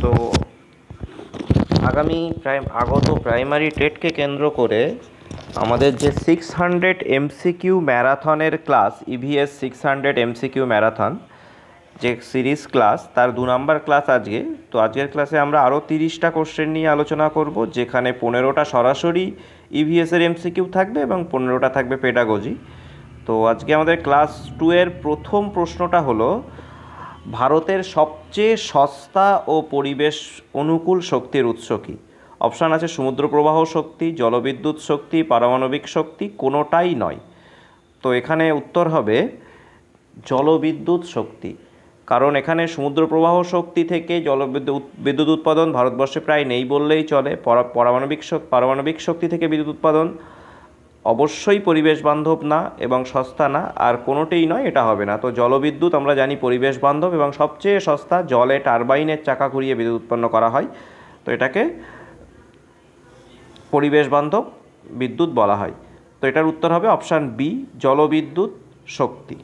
তো আগত প্রাইমারি টেটকে কেন্দ্র করে আমাদের যে 600 এমসিকিউ ম্যারাথনের ক্লাস, ইভিএস 600 এমসিকিউ ম্যারাথন যে সিরিজ ক্লাস, তার 2 নম্বর ক্লাস আজকে। তো আজকের ক্লাসে আমরা আরও 30টা কোশ্চেন নিয়ে আলোচনা করব, যেখানে 15টা সরাসরি ইভিএসের এমসিকিউ থাকবে এবং 15টা থাকবে পেডাগজি। তো আজকে আমাদের ক্লাস 2 এর প্রথম প্রশ্নটা হলো, ভারতের সবচেয়ে সস্তা ও পরিবেশ অনুকূল শক্তির উৎস কী? অপশান আছে সমুদ্র প্রবাহ শক্তি, জলবিদ্যুৎ শক্তি, পারমাণবিক শক্তি, কোনোটাই নয়। তো এখানে উত্তর হবে জলবিদ্যুৎ শক্তি, কারণ এখানে সমুদ্র প্রবাহ শক্তি থেকে বিদ্যুৎ উৎপাদন ভারতবর্ষে প্রায় নেই বললেই চলে। পারমাণবিক শক্তি থেকে বিদ্যুৎ উৎপাদন অবশ্যই পরিবেশ বান্ধব না এবং সস্তা না, আর কোনোটাই নয়, এটা হবে না। তো জলবিদ্যুৎ আমরা জানি পরিবেশ বান্ধব এবং সবচেয়ে সস্তা, জলে টারবাইনের চাকা ঘুরিয়ে বিদ্যুৎ উৎপন্ন করা হয়, তো এটাকে পরিবেশ বান্ধব বিদ্যুৎ বলা হয়। তো এটার উত্তর হবে অপশান বি, জলবিদ্যুৎ শক্তি।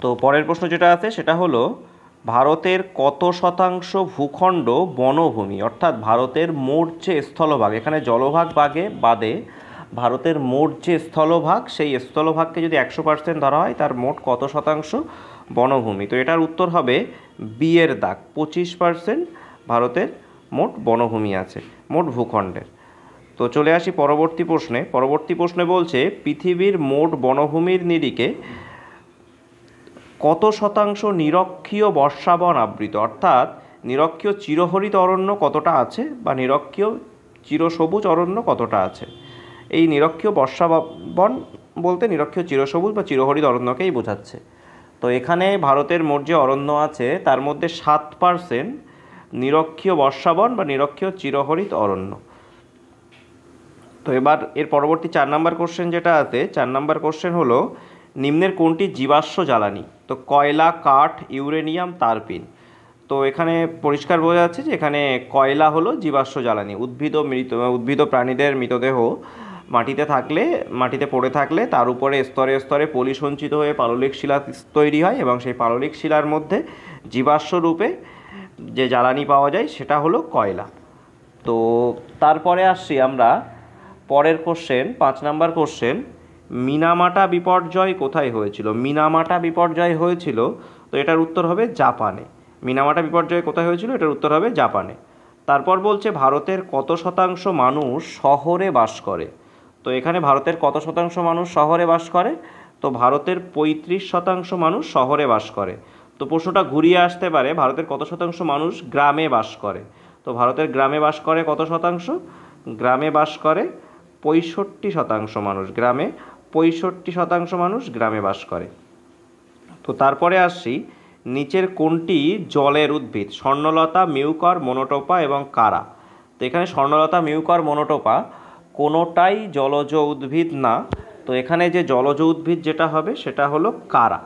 তো পরের প্রশ্ন যেটা আছে সেটা হলো, ভারতের কত শতাংশ ভূখণ্ড বনভূমি? অর্থাৎ ভারতের মোট যে স্থলভাগ, এখানে জলভাগ বাদে ভারতের মোট যে স্থলভাগ, সেই স্থলভাগকে যদি 100% ধরা হয়, তার মোট কত শতাংশ বনভূমি? তো এটার উত্তর হবে বি এর দাগ, 25% ভারতের মোট বনভূমি আছে মোট ভূখণ্ডের। তো চলে আসি পরবর্তী প্রশ্নে বলছে, পৃথিবীর মোট বনভূমির নিরিখে কত শতাংশ নিরক্ষীয় বর্ষাবন আবৃত? অর্থাৎ নিরক্ষীয় চিরহরিত অরণ্য কতটা আছে বা নিরক্ষীয় চিরসবুজ অরণ্য কতটা আছে? এই নিরক্ষীয় বর্ষাবন বলতে নিরক্ষীয় চিরসবুজ বা চিরহরিত অরণ্যকেই বোঝাচ্ছে। তো এখানে ভারতের মোট যে অরণ্য আছে তার মধ্যে 7% নিরক্ষীয় বর্ষাবন বা নিরক্ষীয় চিরহরিত অরণ্য। তো এবার এর পরবর্তী 4 নম্বর কোশ্চেন যেটা আছে, 4 নম্বর কোশ্চেন হলো, নিম্নের কোনটি জীবাশ্ম জ্বালানি? তো কয়লা, কাঠ, ইউরেনিয়াম, তারপিন। তো এখানে পরিষ্কার বোঝা যাচ্ছে যে এখানে কয়লা হলো জীবাশ্ম জ্বালানি। উদ্ভিদ প্রাণীদের মৃতদেহ মাটিতে পড়ে থাকলে তার উপরে স্তরে স্তরে পলি সঞ্চিত হয়ে পাললিক শিলা তৈরি হয় এবং সেই পাললিক শিলার মধ্যে জীবাশ্ম রূপে যে জ্বালানি পাওয়া যায় সেটা হলো কয়লা। তো তারপরে আসছি আমরা পরের কোশ্চেন, 5 নম্বর কোশ্চেন, মিনামাটা বিপর্যয় কোথায় হয়েছিল? মিনামাটা বিপর্যয় হয়েছিল, তো এটার উত্তর হবে জাপানে। মিনামাটা বিপর্যয় কোথায় হয়েছিল? এটার উত্তর হবে জাপানে। তারপর বলছে, ভারতের কত শতাংশ মানুষ শহরে বাস করে? তো এখানে ভারতের কত শতাংশ মানুষ শহরে বাস করে? তো ভারতের 35% মানুষ শহরে বাস করে। তো প্রশ্নটা ঘুরিয়ে আসতে পারে, ভারতের কত শতাংশ মানুষ গ্রামে বাস করে? তো ভারতের গ্রামে বাস করে কত শতাংশ? গ্রামে বাস করে 65% মানুষ। 65% মানুষ গ্রামে বাস করে। তো তারপরে আসছি, নিচের কোনটি জলের উদ্ভিদ? স্বর্ণলতা, মিউকর, মনোটোপা এবং কারা। তো এখানে স্বর্ণলতা, মিউকর, মনোটোপা কোনোটাই জলজ উদ্ভিদ না। তো এখানে যে জলজ উদ্ভিদ যেটা হবে সেটা হলো কারা।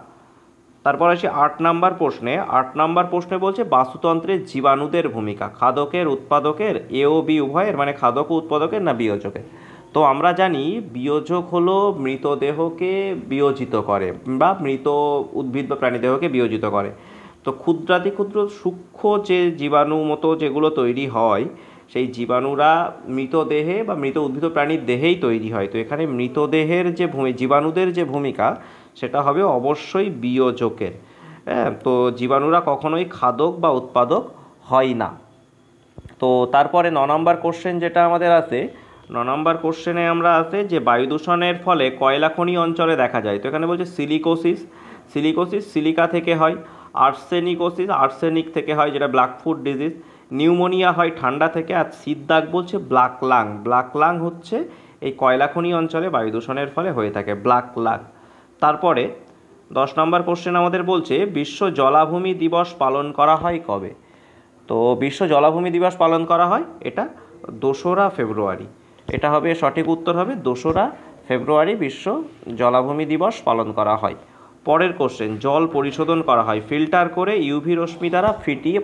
তারপর আসি 8 নম্বর প্রশ্নে বলছে, বাস্তুতন্ত্রের জীবাণুদের ভূমিকা। খাদকের, উৎপাদকের, এ ও বি উভয়ের, মানে খাদক ও উৎপাদকের না বিয়োজকের? তো আমরা জানি বিয়োজক হলো মৃতদেহকে বিয়োজিত করে বা মৃত উদ্ভিদ বা প্রাণীদেহকে বিয়োজিত করে। তো ক্ষুদ্রাতিক্ষুদ্র সূক্ষ্ম যে জীবাণু মতো যেগুলো তৈরি হয়, সেই জীবাণুরা মৃতদেহে বা মৃত উদ্ভিদ প্রাণীর দেহেই তৈরি হয়। তো এখানে মৃতদেহের যে জীবাণুদের যে ভূমিকা সেটা হবে অবশ্যই বিয়োজকের। হ্যাঁ, তো জীবাণুরা কখনোই খাদক বা উৎপাদক হয় না। তো তারপরে 9 নম্বর কোশ্চেন যেটা আমাদের আছে, 9 নম্বর কোশ্চেনে আমরা আছে যে বায়ু দূষণের ফলে কয়লা খনি অঞ্চলে দেখা যায়। তো এখানে বলছে সিলিকোসিস সিলিকা থেকে হয়, আর্সেনিক থেকে হয়, যেটা ব্ল্যাক ফুট ডিজিজ, নিউমোনিয়া হয় ঠান্ডা থেকে, আর সিদ্দাগ বলছে ব্ল্যাক লাং হচ্ছে এই কয়লা খনি অঞ্চলে বায়ু দূষণের ফলে হয়ে থাকে, ব্ল্যাক লাং। তারপরে 10 নম্বর কোশ্চেন আমাদের বলছে, বিশ্ব জলাভূমি দিবস পালন করা হয় কবে? তো বিশ্ব জলাভূমি দিবস পালন করা হয় এটা 2রা ফেব্রুয়ারি। এটা হবে সঠিক উত্তর, হবে 2রা ফেব্রুয়ারি বিশ্ব জলাভূমি দিবস পালন করা হয়। পরের কোশ্চেন, জল পরিশোধন করা হয় ফিল্টার করে, ইউভি রশ্মি দ্বারা,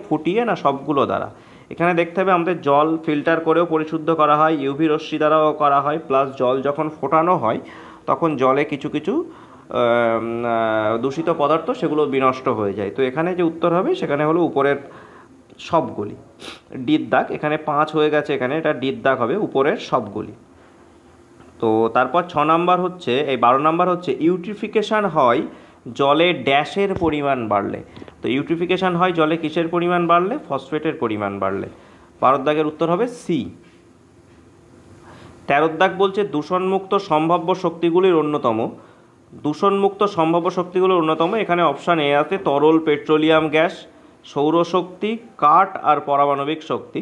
ফুটিয়ে না সবগুলো দ্বারা? এখানে দেখতে হবে আমাদের জল ফিল্টার করেও পরিশুদ্ধ করা হয়, ইউভি রশ্মি দ্বারাও করা হয়, প্লাস জল যখন ফোটানো হয় তখন জলে কিছু কিছু দূষিত পদার্থ সেগুলো বিনষ্ট হয়ে যায়। তো এখানে যে উত্তর হবে সেখানে হলো উপরের সবগুলি। ডির দাগ, এখানে 5 হয়ে গেছে, এখানে এটা ডির দাগ হবে, উপরের সবগুলি। তো তারপর 6 নাম্বার হচ্ছে, এই 12 নাম্বার হচ্ছে ইউট্রিফিকেশান হয় জলে ড্যাশের পরিমাণ বাড়লে। তো ইউট্রিফিকেশান হয় জলে কিসের পরিমাণ বাড়লে? ফসফেটের পরিমাণ বাড়লে। 12 দাগের উত্তর হবে সি। 13 দাগ বলছে দূষণমুক্ত সম্ভাব্য শক্তিগুলির অন্যতম। দূষণমুক্ত সম্ভাব্য শক্তিগুলোর অন্যতম, এখানে অপশান এ আছে তরল পেট্রোলিয়াম গ্যাস, সৌরশক্তি, কাঠ আর পারমাণবিক শক্তি।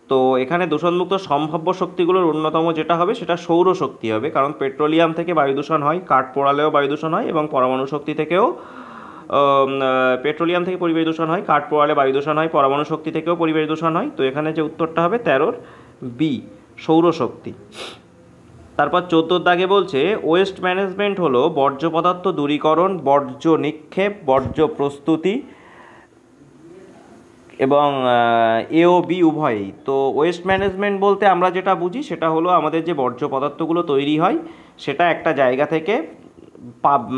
তো এখানে দূষণমুক্ত সম্ভাব্য শক্তিগুলোর অন্যতম যেটা হবে সেটা সৌরশক্তি হবে, কারণ পেট্রোলিয়াম থেকে বায়ু দূষণ হয়, কাঠ পোড়ালেও বায়ু দূষণ হয়, এবং পরমাণু শক্তি থেকেও পেট্রোলিয়াম থেকে পরিবেশ দূষণ হয়, কাঠ পোড়ালে বায়ু দূষণ হয়, পরমাণু শক্তি থেকেও পরিবেশ দূষণ হয়। তো এখানে যে উত্তরটা হবে 13 বি, সৌরশক্তি। তারপর 14 দাগে বলছে ওয়েস্ট ম্যানেজমেন্ট হলো বর্জ্য পদার্থ দূরীকরণ, বর্জ্য নিক্ষেপ, বর্জ্য প্রস্তুতি এবং এ ও বি উভয়ই। তো ওয়েস্ট ম্যানেজমেন্ট বলতে আমরা যেটা বুঝি সেটা হলো আমাদের যে বর্জ্য পদার্থগুলো তৈরি হয় সেটা একটা জায়গা থেকে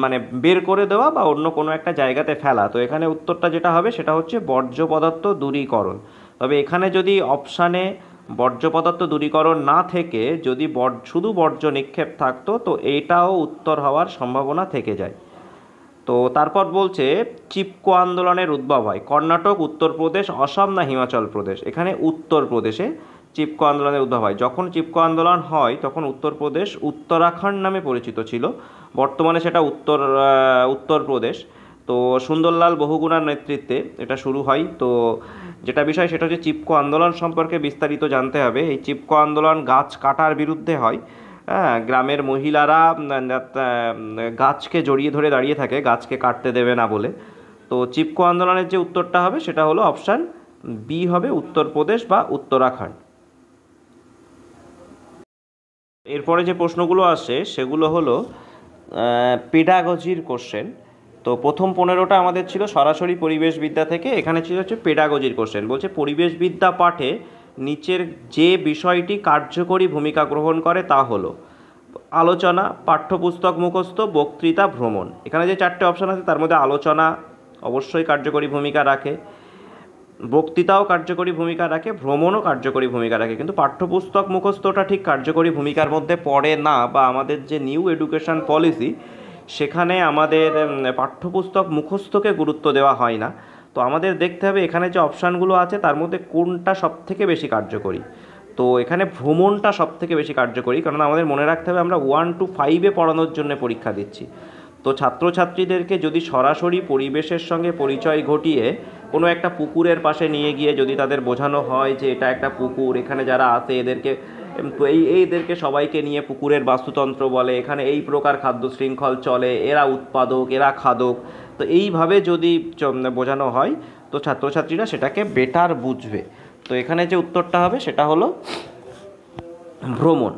মানে বের করে দেওয়া বা অন্য কোনো একটা জায়গাতে ফেলা। তো এখানে উত্তরটা যেটা হবে সেটা হচ্ছে বর্জ্য পদার্থ দূরীকরণ। তবে এখানে যদি অপশানে বর্জ্য পদার্থ দূরীকরণ না থেকে যদি শুধু বর্জ্য নিক্ষেপ থাকতো তো এইটাও উত্তর হওয়ার সম্ভাবনা থেকে যায়। তো তারপর বলছে চিপকো আন্দোলনের উদ্ভব হয় কর্ণাটক, উত্তরপ্রদেশ, অসম না হিমাচল প্রদেশ? এখানে উত্তরপ্রদেশে চিপকো আন্দোলনের উদ্ভব হয়। যখন চিপকো আন্দোলন হয় তখন উত্তরপ্রদেশ উত্তরাখণ্ড নামে পরিচিত ছিল, বর্তমানে সেটা উত্তরপ্রদেশ। তো সুন্দরলাল বহুগুণার নেতৃত্বে এটা শুরু হয়। তো যেটা বিষয় সেটা হচ্ছে চিপকো আন্দোলন সম্পর্কে বিস্তারিত জানতে হবে। এই চিপকো আন্দোলন গাছ কাটার বিরুদ্ধে হয়। হ্যাঁ, গ্রামের মহিলারা গাছকে জড়িয়ে ধরে দাঁড়িয়ে থাকে, গাছকে কাটতে দেবে না বলে। তো চিপকো আন্দোলনের যে উত্তরটা হবে সেটা হলো অপশান বি হবে, উত্তরপ্রদেশ বা উত্তরাখণ্ড। এরপরে যে প্রশ্নগুলো আসে সেগুলো হলো পেডাগজির কোশ্চেন। তো প্রথম 15টা আমাদের ছিল সরাসরি পরিবেশবিদ্যা থেকে, এখানে ছিল হচ্ছে পেডাগজির কোশ্চেন। বলছে পরিবেশবিদ্যা পাঠে নিচের যে বিষয়টি কার্যকরী ভূমিকা গ্রহণ করে তা হলো আলোচনা, পাঠ্যপুস্তক মুখস্থ, বক্তৃতা, ভ্রমণ। এখানে যে 4টে অপশান আছে তার মধ্যে আলোচনা অবশ্যই কার্যকরী ভূমিকা রাখে, বক্তৃতাও কার্যকরী ভূমিকা রাখে, ভ্রমণও কার্যকরী ভূমিকা রাখে, কিন্তু পাঠ্যপুস্তক মুখস্থটা ঠিক কার্যকরী ভূমিকার মধ্যে পড়ে না, বা আমাদের যে নিউ এডুকেশন পলিসি সেখানে আমাদের পাঠ্যপুস্তক মুখস্থকে গুরুত্ব দেওয়া হয় না। তো আমাদের দেখতে হবে এখানে যে অপশানগুলো আছে তার মধ্যে কোনটা সবথেকে বেশি কার্যকরী। তো এখানে ভ্রমণটা সবথেকে বেশি কার্যকরী, কারণ আমাদের মনে রাখতে হবে আমরা 1 to 5 পড়ানোর জন্য পরীক্ষা দিচ্ছি। তো ছাত্রছাত্রীদেরকে যদি সরাসরি পরিবেশের সঙ্গে পরিচয় ঘটিয়ে কোনো একটা পুকুরের পাশে নিয়ে গিয়ে যদি তাদের বোঝানো হয় যে এটা একটা পুকুর, এখানে যারা আসে এদেরকে এইদেরকে সবাইকে নিয়ে পুকুরের বাস্তুতন্ত্র বলে, এখানে এই প্রকার খাদ্য শৃঙ্খল চলে, এরা উৎপাদক, এরা খাদক, তো এইভাবে যদি বোঝানো হয় তো ছাত্রছাত্রীরা সেটাকে বেটার বুঝবে। তো এখানে যে উত্তরটা হবে সেটা হলো ভ্রমণ।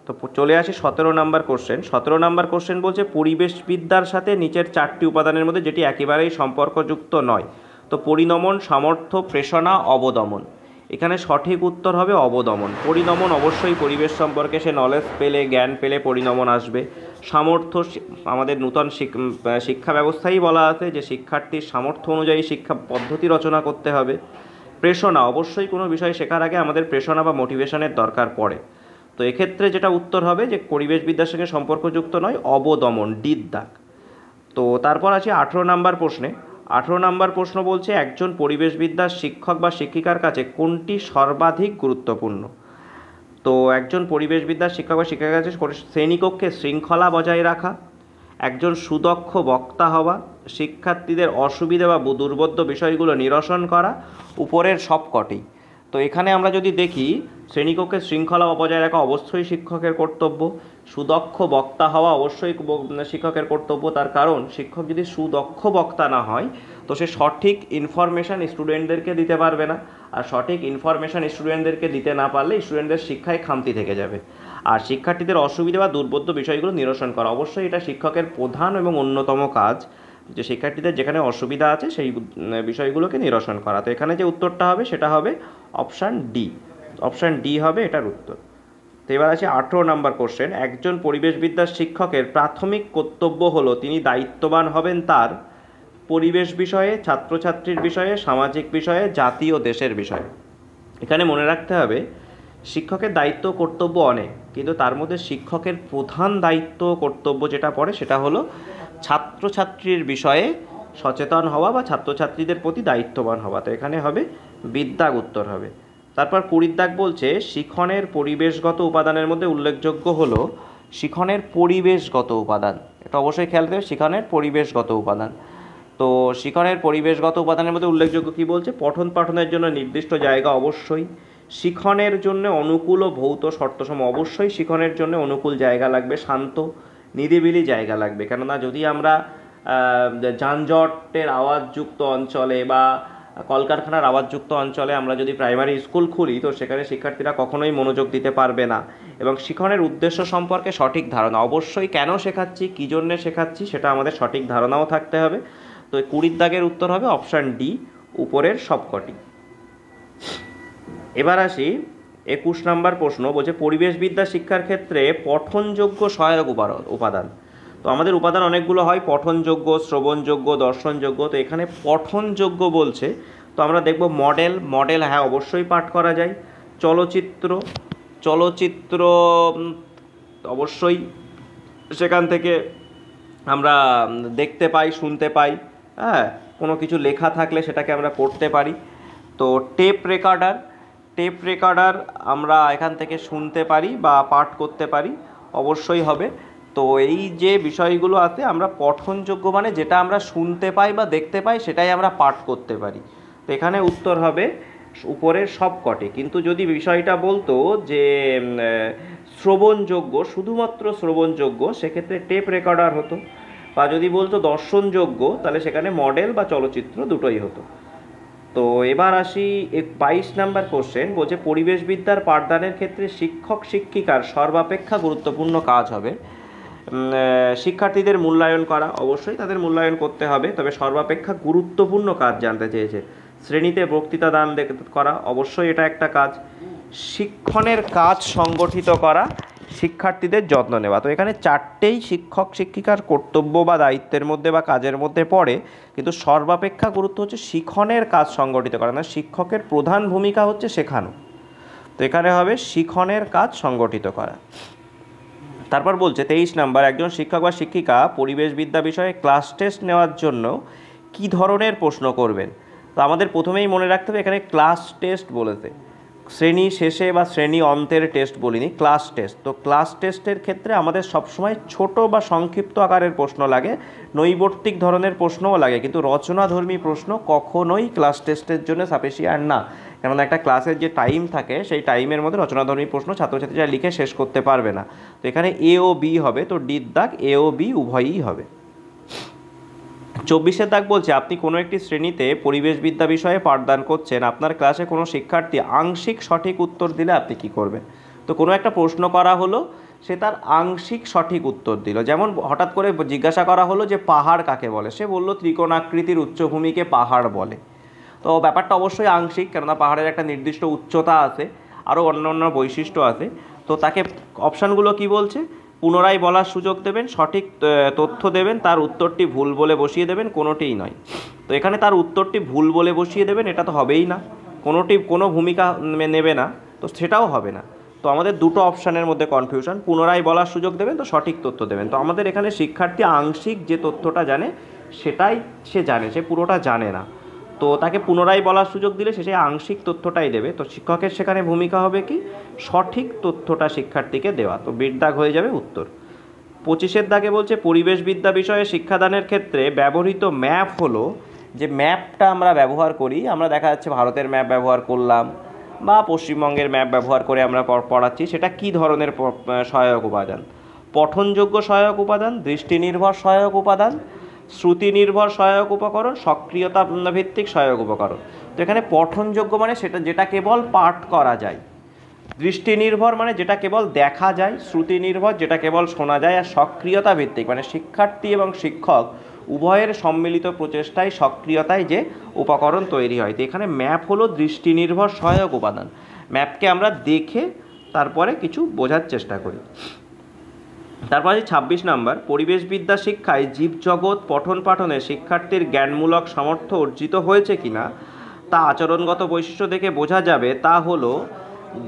তো চলে আসি 17 নাম্বার কোশ্চেন। 17 নাম্বার কোশ্চেন বলছে পরিবেশবিদ্যার সাথে নিচের 4টি উপাদানের মধ্যে যেটি একেবারেই সম্পর্কযুক্ত নয়। তো পরিণমন, সামর্থ্য, প্রেষণা, অবদমন। এখানে সঠিক উত্তর হবে অবদমন। পরিণমন অবশ্যই পরিবেশ সম্পর্কে সে নলেজ পেলে, জ্ঞান পেলে পরিণমন আসবে। সামর্থ্য, আমাদের নূতন শিক্ষা ব্যবস্থাই বলা আছে যে শিক্ষার্থীর সামর্থ্য অনুযায়ী শিক্ষা পদ্ধতি রচনা করতে হবে। প্রেষণা, অবশ্যই কোনো বিষয় শেখার আগে আমাদের প্রেষণা বা মোটিভেশনের দরকার পড়ে। তো এক্ষেত্রে যেটা উত্তর হবে যে পরিবেশবিদ্যার সঙ্গে সম্পর্কযুক্ত নয়, অবদমন, ডির দাগ। তো তারপর আছে 18 নাম্বার প্রশ্নে। 18 নাম্বার প্রশ্ন বলছে একজন পরিবেশবিদ্যার শিক্ষক বা শিক্ষিকার কাছে কোনটি সর্বাধিক গুরুত্বপূর্ণ? তো একজন পরিবেশবিদ্যার শিক্ষক বা শিক্ষিকার কাছে শ্রেণীকক্ষে শৃঙ্খলা বজায় রাখা, একজন সুদক্ষ বক্তা হওয়া, শিক্ষার্থীদের অসুবিধা বা দুর্বোধ্য বিষয়গুলো নিরসন করা, উপরের সবকটি। তো এখানে আমরা যদি দেখি শ্রেণীকক্ষে শৃঙ্খলা বজায় রাখা অবশ্যই শিক্ষকের কর্তব্য, সুদক্ষ বক্তা হওয়া অবশ্যই শিক্ষকের কর্তব্য। তার কারণ শিক্ষক যদি সুদক্ষ বক্তা না হয় তো সে সঠিক ইনফরমেশান স্টুডেন্টদেরকে দিতে পারবে না, আর সঠিক ইনফরমেশান স্টুডেন্টদেরকে দিতে না পারলে স্টুডেন্টদের শিক্ষায় খামতি থেকে যাবে। আর শিক্ষার্থীদের অসুবিধা বা দুর্বোধ্য বিষয়গুলো নিরসন করা অবশ্যই এটা শিক্ষকের প্রধান এবং অন্যতম কাজ, যে শিক্ষার্থীদের যেখানে অসুবিধা আছে সেই বিষয়গুলোকে নিরসন করা। তো এখানে যে উত্তরটা হবে সেটা হবে অপশান ডি। অপশান ডি হবে এটার উত্তর। তো এবার আসি 18 নম্বর কোশ্চেন। একজন পরিবেশবিদ্যার শিক্ষকের প্রাথমিক কর্তব্য হলো তিনি দায়িত্ববান হবেন তার পরিবেশ বিষয়ে, ছাত্রছাত্রীর বিষয়ে, সামাজিক বিষয়ে, জাতি ও দেশের বিষয়ে। এখানে মনে রাখতে হবে শিক্ষকের দায়িত্ব কর্তব্য অনেক, কিন্তু তার মধ্যে শিক্ষকের প্রধান দায়িত্ব কর্তব্য যেটা পড়ে সেটা হলো ছাত্রছাত্রীর বিষয়ে সচেতন হওয়া বা ছাত্রছাত্রীদের প্রতি দায়িত্ববান হওয়া। তো এখানে হবে বিদ্যাগ উত্তর হবে। তারপর 20 দাগ বলছে শিখনের পরিবেশগত উপাদানের মধ্যে উল্লেখযোগ্য হলো শিখনের পরিবেশগত উপাদান। এটা অবশ্যই খেয়াল রাখবে, শিখনের পরিবেশগত উপাদান। তো শিখনের পরিবেশগত উপাদানের মধ্যে উল্লেখযোগ্য কী বলছে, পঠন পাঠনের জন্য নির্দিষ্ট জায়গা অবশ্যই, শিখনের জন্য অনুকূল ও ভৌত শর্তসমূহ অবশ্যই, শিখনের জন্য অনুকূল জায়গা লাগবে, শান্ত নিরিবিলি জায়গা লাগবে। কেননা যদি আমরা যানজটের আওয়াজযুক্ত অঞ্চলে বা কলকারখানার আওয়াজযুক্ত অঞ্চলে আমরা যদি প্রাইমারি স্কুল খুলি, তো সেখানে শিক্ষার্থীরা কখনোই মনোযোগ দিতে পারবে না। এবং শিখনের উদ্দেশ্য সম্পর্কে সঠিক ধারণা অবশ্যই, কেন শেখাচ্ছি, কী জন্যে শেখাচ্ছি সেটা আমাদের সঠিক ধারণাও থাকতে হবে। তো 20 দাগের উত্তর হবে অপশান ডি, উপরের সবকটি। এবার আসি 21 নম্বর প্রশ্ন। বলছে পরিবেশবিদ্যা শিক্ষার ক্ষেত্রে পঠনযোগ্য সহায়ক উপাদান। তো আমাদের উপাদান অনেকগুলো হয়, পঠনযোগ্য, শ্রবণযোগ্য, দর্শনযোগ্য। তো এখানে পঠনযোগ্য বলছে, তো আমরা দেখব মডেল হ্যাঁ অবশ্যই পাঠ করা যায়। চলচ্চিত্র অবশ্যই সেখান থেকে আমরা দেখতে পাই, শুনতে পাই, হ্যাঁ, কোনো কিছু লেখা থাকলে সেটাকে আমরা পড়তে পারি। তো টেপ রেকর্ডার আমরা এখান থেকে শুনতে পারি বা পাঠ করতে পারি, অবশ্যই হবে। তো এই যে বিষয়গুলো আছে, আমরা পঠনযোগ্য মানে যেটা আমরা শুনতে পাই বা দেখতে পাই সেটাই আমরা পাঠ করতে পারি। তো এখানে উত্তর হবে উপরের সবকটি। কিন্তু যদি বিষয়টা বলতো যে শ্রবণযোগ্য, শুধুমাত্র শ্রবণযোগ্য, সেক্ষেত্রে টেপ রেকর্ডার হতো। বা যদি বলতো দর্শনযোগ্য, তাহলে সেখানে মডেল বা চলচ্চিত্র দুটোই হতো। তো এবার আসি 22 নম্বর কোশ্চেন। বলছে পরিবেশবিদ্যার পাঠদানের ক্ষেত্রে শিক্ষক শিক্ষিকার সর্বাপেক্ষা গুরুত্বপূর্ণ কাজ হবে শিক্ষার্থীদের মূল্যায়ন করা। অবশ্যই তাদের মূল্যায়ন করতে হবে, তবে সর্বাপেক্ষা গুরুত্বপূর্ণ কাজ জানতে চেয়েছে। শ্রেণীতে বক্তৃতা দান করা, অবশ্যই এটা একটা কাজ। শিক্ষণের কাজ সংগঠিত করা, শিক্ষার্থীদের যত্ন নেওয়া। তো এখানে চারটেই শিক্ষক শিক্ষিকার কর্তব্য বা দায়িত্বের মধ্যে বা কাজের মধ্যে পড়ে, কিন্তু সর্বাপেক্ষা গুরুত্ব হচ্ছে শিক্ষণের কাজ সংগঠিত করা। না, শিক্ষকের প্রধান ভূমিকা হচ্ছে শেখানো। তো এখানে হবে শিক্ষণের কাজ সংগঠিত করা। তারপর বলছে 23 নম্বর, একজন শিক্ষক বা শিক্ষিকা পরিবেশবিদ্যা বিষয়ে ক্লাস টেস্ট নেওয়ার জন্য কী ধরনের প্রশ্ন করবেন। তো আমাদের প্রথমেই মনে রাখতে হবে এখানে ক্লাস টেস্ট বলেছে, শ্রেণী শেষে বা শ্রেণী অন্তের টেস্ট বলিনি, ক্লাস টেস্ট। তো ক্লাস টেস্টের ক্ষেত্রে আমাদের সবসময় ছোট বা সংক্ষিপ্ত আকারের প্রশ্ন লাগে, নৈবর্তিক ধরনের প্রশ্নও লাগে, কিন্তু রচনাধর্মী প্রশ্ন কখনোই ক্লাস টেস্টের জন্য সাফিসিয়েন্ট না। কেননা একটা ক্লাসের যে টাইম থাকে সেই টাইমের মধ্যে রচনাধর্মী প্রশ্ন ছাত্রছাত্রীরা লিখে শেষ করতে পারবে না। তো এখানে এ ও বি হবে, তো ডির দাগ এ ও বি উভয়ই হবে। 24 দাগ বলছে আপনি কোনো একটি শ্রেণীতে পরিবেশবিদ্যা বিষয়ে পাঠদান করছেন, আপনার ক্লাসে কোনো শিক্ষার্থী আংশিক সঠিক উত্তর দিলে আপনি কি করবেন। তো কোনো একটা প্রশ্ন করা হলো, সে তার আংশিক সঠিক উত্তর দিল। যেমন হঠাৎ করে জিজ্ঞাসা করা হলো যে পাহাড় কাকে বলে, সে বলল ত্রিকোণাকৃতির উচ্চভূমিকে পাহাড় বলে। তো ব্যাপারটা অবশ্যই আংশিক, কেননা পাহাড়ের একটা নির্দিষ্ট উচ্চতা আছে, আরও অন্য বৈশিষ্ট্য আছে। তো তাকে অপশানগুলো কি বলছে, পুনরায় বলার সুযোগ দেবেন, সঠিক তথ্য দেবেন, তার উত্তরটি ভুল বলে বসিয়ে দেবেন, কোনোটিই নয়। তো এখানে তার উত্তরটি ভুল বলে বসিয়ে দেবেন, এটা তো হবেই না, কোনো ভূমিকা নেবে না, তো সেটাও হবে না। তো আমাদের দুটো অপশানের মধ্যে কনফিউশন, পুনরায় বলার সুযোগ দেবেন তো সঠিক তথ্য দেবেন। তো আমাদের এখানে শিক্ষার্থী আংশিক যে তথ্যটা জানে সেটাই সে জানে, সে পুরোটা জানে না। তো তাকে পুনরায় বলার সুযোগ দিলে সে সেই আংশিক তথ্যটাই দেবে। তো শিক্ষকের সেখানে ভূমিকা হবে কি, সঠিক তথ্যটা শিক্ষার্থীকে দেওয়া। তো বির দাগ হয়ে যাবে উত্তর। 25 দাগে বলছে পরিবেশবিদ্যা বিষয়ে শিক্ষাদানের ক্ষেত্রে ব্যবহৃত ম্যাপ হলো, যে ম্যাপটা আমরা ব্যবহার করি, আমরা দেখা যাচ্ছে ভারতের ম্যাপ ব্যবহার করলাম বা পশ্চিমবঙ্গের ম্যাপ ব্যবহার করে আমরা পড়াচ্ছি, সেটা কি ধরনের সহায়ক উপাদান। পঠনযোগ্য সহায়ক উপাদান, দৃষ্টিনির্ভর সহায়ক উপাদান, শ্রুতি নির্ভর সহায়ক উপকরণ, সক্রিয়তা ভিত্তিক সহায়ক উপকরণ। তো এখানে পঠনযোগ্য মানে সেটা যেটা কেবল পাঠ করা যায়, দৃষ্টি নির্ভর মানে যেটা কেবল দেখা যায়, শ্রুতি নির্ভর যেটা কেবল শোনা যায়, আর সক্রিয়তা ভিত্তিক মানে শিক্ষার্থী এবং শিক্ষক উভয়ের সম্মিলিত প্রচেষ্টায় সক্রিয়তায় যে উপকরণ তৈরি হয়। তো এখানে ম্যাপ হলো দৃষ্টি নির্ভর সহায়ক উপাদান। ম্যাপকে আমরা দেখে তারপরে কিছু বোঝার চেষ্টা করি। তারপর আছে 26 নম্বর, পরিবেশবিদ্যা শিক্ষায় জীবজগৎ পঠন পাঠনে শিক্ষার্থীর জ্ঞানমূলক সামর্থ্য অর্জিত হয়েছে কিনা তা আচরণগত বৈশিষ্ট্য দেখে বোঝা যাবে। তা হলো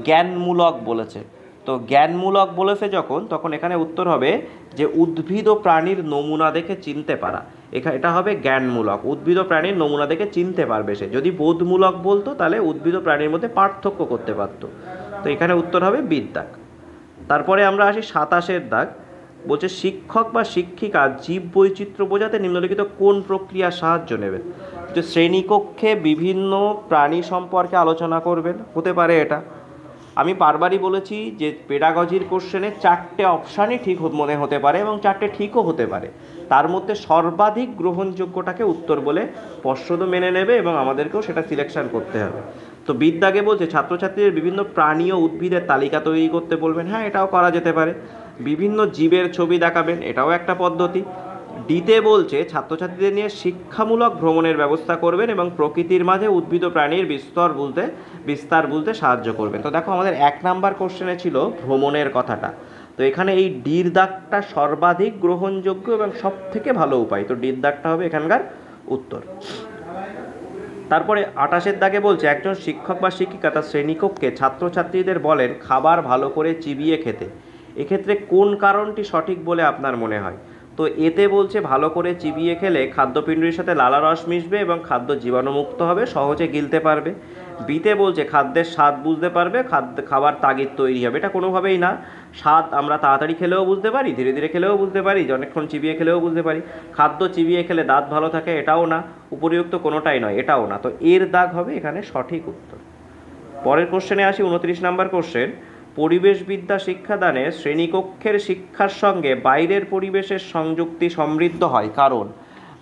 জ্ঞানমূলক বলেছে। তো জ্ঞানমূলক বলেছে যখন, তখন এখানে উত্তর হবে যে উদ্ভিদ ও প্রাণীর নমুনা দেখে চিনতে পারা। এটা হবে জ্ঞানমূলক, উদ্ভিদ ও প্রাণীর নমুনা দেখে চিনতে পারবে সে। যদি বোধমূলক বলতো তাহলে উদ্ভিদ ও প্রাণীর মধ্যে পার্থক্য করতে পারতো। তো এখানে উত্তর হবে বিদ্যাক। তারপরে আমরা আসি 27 দাগ, বলছে শিক্ষক বা শিক্ষিকা জীব বৈচিত্র্য বোঝাতে নিম্নলিখিত কোন প্রক্রিয়া সাহায্য নেবেন। যে শ্রেণীকক্ষে বিভিন্ন প্রাণী সম্পর্কে আলোচনা করবেন, হতে পারে এটা। আমি বারবারই বলেছি যে পেডাগজির কোশ্চেনে 4টে অপশানই ঠিক মনে হতে পারে এবং 4টে ঠিকও হতে পারে। তার মধ্যে সর্বাধিক গ্রহণযোগ্যটাকে উত্তর বলে পর্ষদ মেনে নেবে এবং আমাদেরকেও সেটা সিলেকশন করতে হবে। তো বিদ্যাকে বলছে ছাত্রছাত্রীদের বিভিন্ন প্রাণী ও উদ্ভিদের তালিকা তৈরি করতে বলবেন, হ্যাঁ এটাও করা যেতে পারে। বিভিন্ন জীবের ছবি দেখাবেন, এটাও একটা পদ্ধতি। ডিতে বলছে ছাত্রছাত্রীদের নিয়ে শিক্ষামূলক ভ্রমণের ব্যবস্থা করবেন এবং প্রকৃতির মাঝে উদ্ভিদ ও প্রাণীর বিস্তার বলতে সাহায্য করবেন। তো দেখো আমাদের 1 নাম্বার কোশ্চেনে ছিল ভ্রমণের কথাটা, তো এখানে এই ডির দাগটা সর্বাধিক গ্রহণযোগ্য এবং সব থেকে ভালো উপায়, তো ডির দাগটা হবে এখানকার উত্তর। তারপরে 28 দাগে বলছে একজন শিক্ষক বা শিক্ষিকা তার শ্রেণীকক্ষে ছাত্রছাত্রীদের বলেন খাবার ভালো করে চিবিয়ে খেতে। এক্ষেত্রে কোন কারণটি সঠিক বলে আপনার মনে হয়? তো এতে বলছে ভালো করে চিবিয়ে খেলে খাদ্যপিণ্ডের সাথে লালারস মিশবে এবং খাদ্য জীবাণুমুক্ত হবে, সহজে গিলতে পারবে। বিতে বলছে খাদ্যের স্বাদ বুঝতে পারবে, খাবার তাগিদ তৈরি হবে। এটা কোনোভাবেই না, স্বাদ আমরা তাড়াতাড়ি খেলেও বুঝতে পারি, ধীরে ধীরে খেলেও বুঝতে পারি, অনেকক্ষণ চিবিয়ে খেলেও বুঝতে পারি। খাদ্য চিবিয়ে খেলে দাঁত ভালো থাকে, এটাও না। উপরিউক্ত কোনোটাই নয়, এটাও না। তো এর দাগ হবে এখানে সঠিক উত্তর। পরের কোশ্চেনে আসি 29 নাম্বার কোশ্চেন, পরিবেশবিদ্যা শিক্ষাদানে শ্রেণীকক্ষের শিক্ষার সঙ্গে বাইরের পরিবেশের সংযুক্তি সমৃদ্ধ হয়। কারণ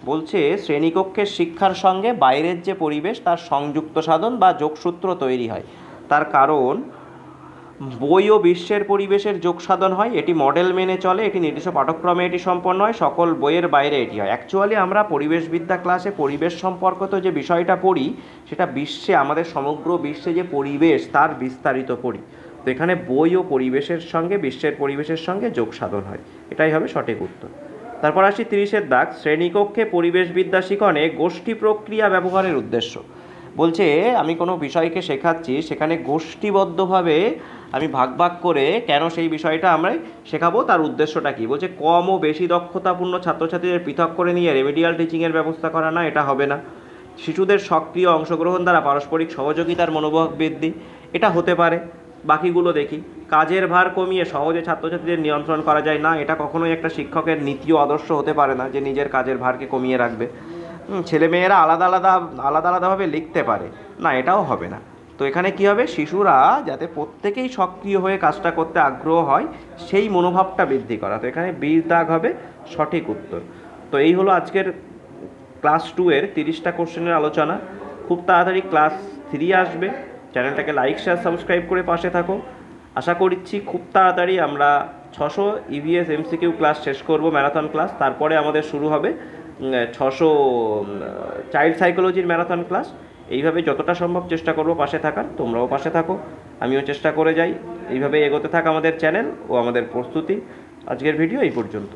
বলছে শ্রেণীকক্ষের শিক্ষার সঙ্গে বাইরের যে পরিবেশ তার সংযুক্ত সাধন বা যোগসূত্র তৈরি হয়। তার কারণ বই ও বিশ্বের পরিবেশের যোগসাধন হয়, এটি মডেল মেনে চলে, এটি নির্দিষ্ট পাঠক্রমে এটি সম্পন্ন হয়, সকল বইয়ের বাইরে এটি হয়। অ্যাকচুয়ালি আমরা পরিবেশবিদ্যা ক্লাসে পরিবেশ সম্পর্কিত যে বিষয়টা পড়ি সেটা বিশ্বে, আমাদের সমগ্র বিশ্বে যে পরিবেশ তার বিস্তারিত পড়ি। তো এখানে বই ও পরিবেশের সঙ্গে বিশ্বের পরিবেশের সঙ্গে যোগসাধন হয়, এটাই হবে সঠিক উত্তর। তারপর আসি 30 দাগ, শ্রেণীকক্ষে পরিবেশবিদ্যা শিখনে গোষ্ঠী প্রক্রিয়া ব্যবহারের উদ্দেশ্য। বলছে আমি কোনো বিষয়কে শেখাচ্ছি, সেখানে গোষ্ঠীবদ্ধভাবে আমি ভাগ ভাগ করে কেন সেই বিষয়টা আমরা শেখাবো, তার উদ্দেশ্যটা কী। বলছে কম ও বেশি দক্ষতাপূর্ণ ছাত্রছাত্রীদের পৃথক করে নিয়ে রেমেডিয়াল টিচিংয়ের ব্যবস্থা করা, না এটা হবে না। শিশুদের সক্রিয় অংশগ্রহণ দ্বারা পারস্পরিক সহযোগিতার মনোভাব বৃদ্ধি, এটা হতে পারে। বাকিগুলো দেখি, কাজের ভার কমিয়ে সহজে ছাত্রছাত্রীদের নিয়ন্ত্রণ করা যায়, না এটা কখনোই একটা শিক্ষকের নীতি ও আদর্শ হতে পারে না যে নিজের কাজের ভারকে কমিয়ে রাখবে। ছেলেমেয়েরা আলাদাভাবে লিখতে পারে, না এটাও হবে না। তো এখানে কি হবে, শিশুরা যাতে প্রত্যেকেই সক্রিয় হয়ে কাজটা করতে আগ্রহ হয় সেই মনোভাবটা বৃদ্ধি করা। তো এখানে বির দাগ হবে সঠিক উত্তর। তো এই হলো আজকের ক্লাস 2-এর 30টা কোশ্চেনের আলোচনা। খুব তাড়াতাড়ি ক্লাস 3 আসবে, চ্যানেলটাকে লাইক শেয়ার সাবস্ক্রাইব করে পাশে থাকো। আশা করছি খুব তাড়াতাড়ি আমরা 600 ইভিএস এমসিকিউ ক্লাস শেষ করব, ম্যারাথন ক্লাস। তারপরে আমাদের শুরু হবে 600 চাইল্ড সাইকোলজির ম্যারাথন ক্লাস। এইভাবে যতটা সম্ভব চেষ্টা করব পাশে থাকার, তোমরাও পাশে থাকো, আমিও চেষ্টা করে যাই। এইভাবে এগোতে থাক আমাদের চ্যানেল ও আমাদের প্রস্তুতি। আজকের ভিডিও এই পর্যন্ত।